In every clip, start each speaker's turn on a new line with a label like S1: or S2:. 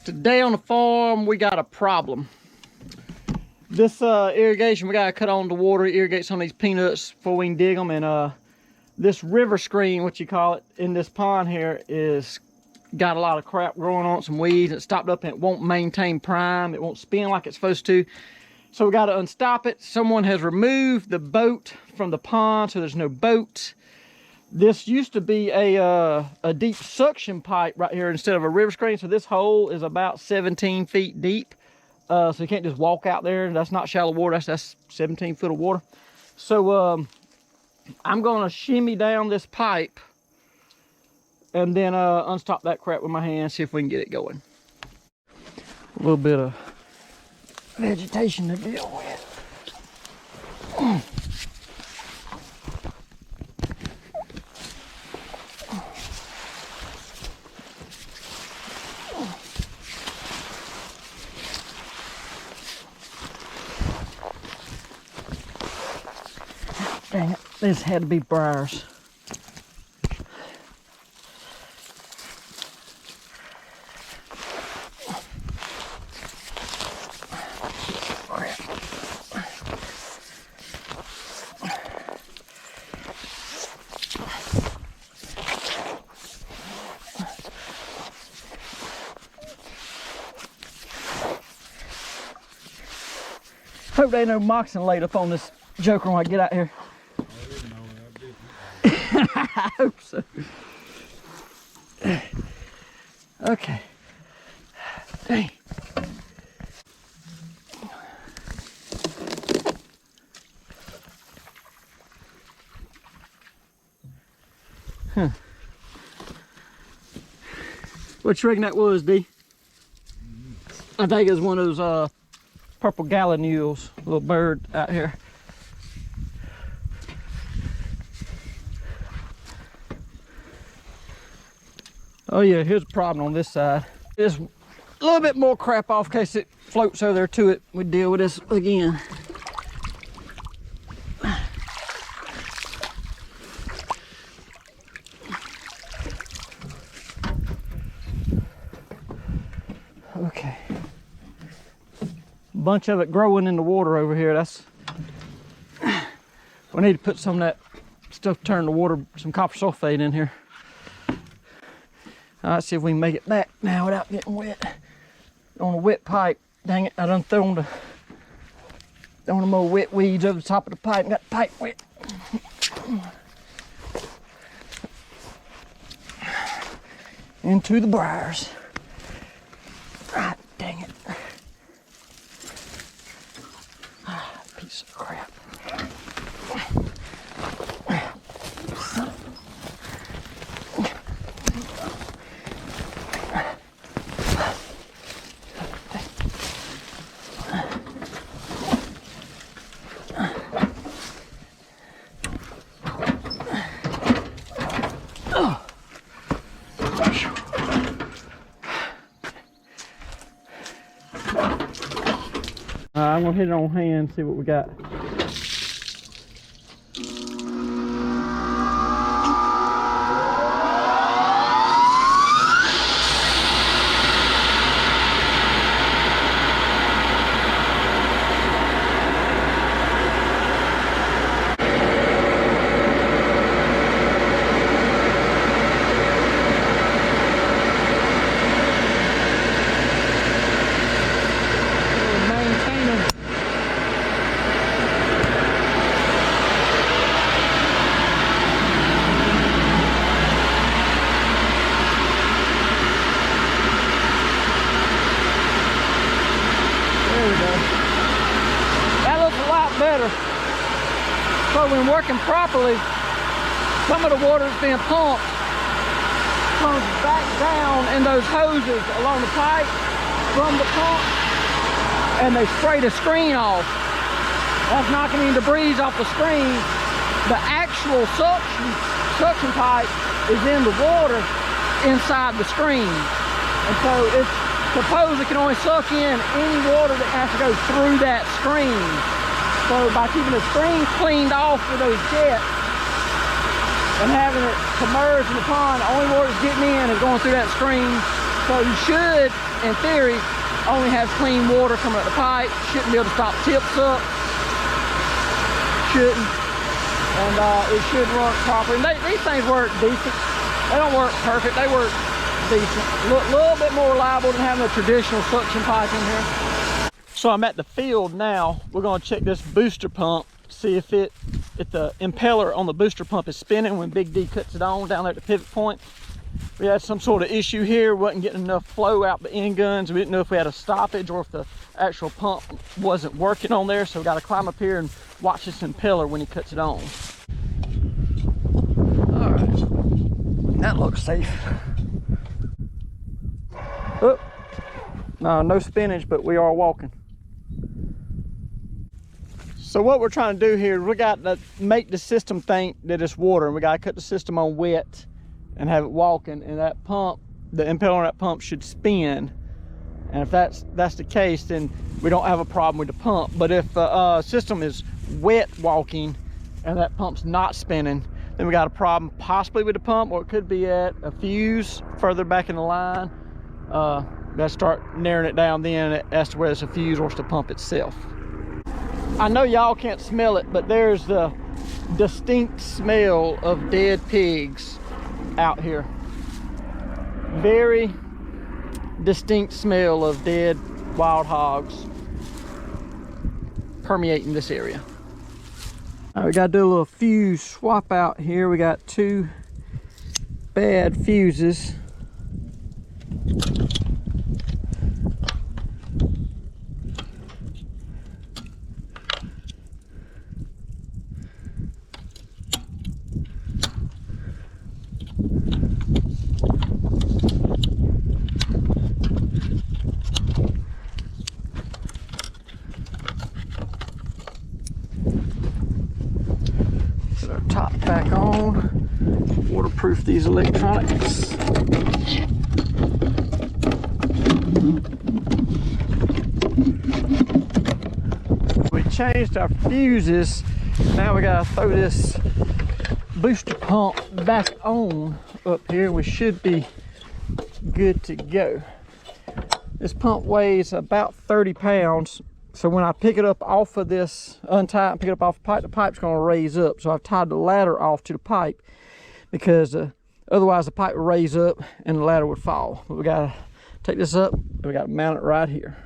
S1: Today on the farm, we got a problem. This irrigation, we gotta cut on the water, irrigate some of these peanuts before we can dig them. And this river screen, what you call it, in this pond here is got a lot of crap growing on it, some weeds. It's stopped up and it won't maintain prime. It won't spin like it's supposed to. So we gotta unstop it. Someone has removed the boat from the pond, so there's no boat. This used to be a deep suction pipe right here instead of a river screen. So this hole is about 17 feet deep. So you can't just walk out there. That's not shallow water. That's 17 foot of water. So I'm gonna shimmy down this pipe and then unstop that crap with my hand, see if we can get it going. A little bit of vegetation to deal with. Dang it, this had to be briars. Hope there ain't no moccasin laid up on this joker when I get out here. I hope so. Okay. Dang. Huh. What you reckon that was, D? I think it was one of those purple gallinules, little bird out here. Oh yeah, here's a problem on this side. Just a little bit more crap off in case it floats over there to it. We deal with this again. Okay. Bunch of it growing in the water over here. That's, we need to put some of that stuff, turn the water, some copper sulfate in here. All right, see if we can make it back now without getting wet on a wet pipe. Dang it, I done thrown them more wet weeds over the top of the pipe and got the pipe wet. Into the briars. Ah, dang it. Ah, piece of crap. I'm gonna hit it on hand, see what we got. Better. So when working properly, some of the water that's being pumped comes back down in those hoses along the pipe from the pump, and they spray the screen off. That's knocking any debris off the screen. The actual suction pipe is in the water inside the screen, and so it's supposed it can only suck in any water that has to go through that screen. So by keeping the screen cleaned off with those jets and having it submerged in the pond, the only water that's getting in is going through that screen. So you should in theory, only have clean water coming out the pipe. Shouldn't be able to stop tips up. Shouldn't. And it should work properly. These things work decent. They don't work perfect. They work decent. A little bit more reliable than having a traditional suction pipe in here. So I'm at the field now. We're going to check this booster pump, see if the impeller on the booster pump is spinning when Big D cuts it on down there at the pivot point. We had some sort of issue here, wasn't getting enough flow out the end guns. We didn't know if we had a stoppage or if the actual pump wasn't working on there, so we got to climb up here and watch this impeller when he cuts it on. All right, that looks safe. Oh, no spinach, but we are walking. So what we're trying to do here, we got to make the system think that it's water, and we got to cut the system on wet and have it walking, and that pump, the impeller on that pump should spin. And if that's the case, then we don't have a problem with the pump. But if the system is wet walking and that pump's not spinning, then we got a problem possibly with the pump, or it could be at a fuse further back in the line. Gotta start narrowing it down then as to whether it's a fuse or it's the pump itself. I know y'all can't smell it, but there's the distinct smell of dead pigs out here. Very distinct smell of dead wild hogs permeating this area. All right, we gotta do a little fuse swap out here. We got two bad fuses. Put our top back on, waterproof these electronics. We changed our fuses. Now we gotta throw this booster pump back on up here. We should be good to go. This pump weighs about 30 pounds. So when I pick it up off of this, untie it and pick it up off the pipe's gonna raise up. So I've tied the ladder off to the pipe because otherwise the pipe would raise up and the ladder would fall. But we gotta take this up and we gotta mount it right here.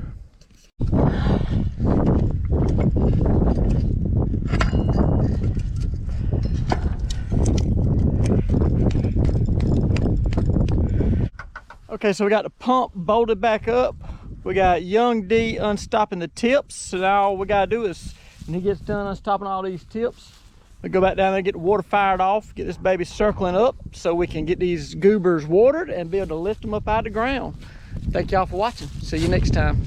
S1: Okay, so we got the pump bolted back up. We got Young D unstopping the tips. So now all we gotta do is, when he gets done unstopping all these tips, we go back down there and get the water fired off, get this baby circling up so we can get these goobers watered and be able to lift them up out of the ground. Thank y'all for watching. See you next time.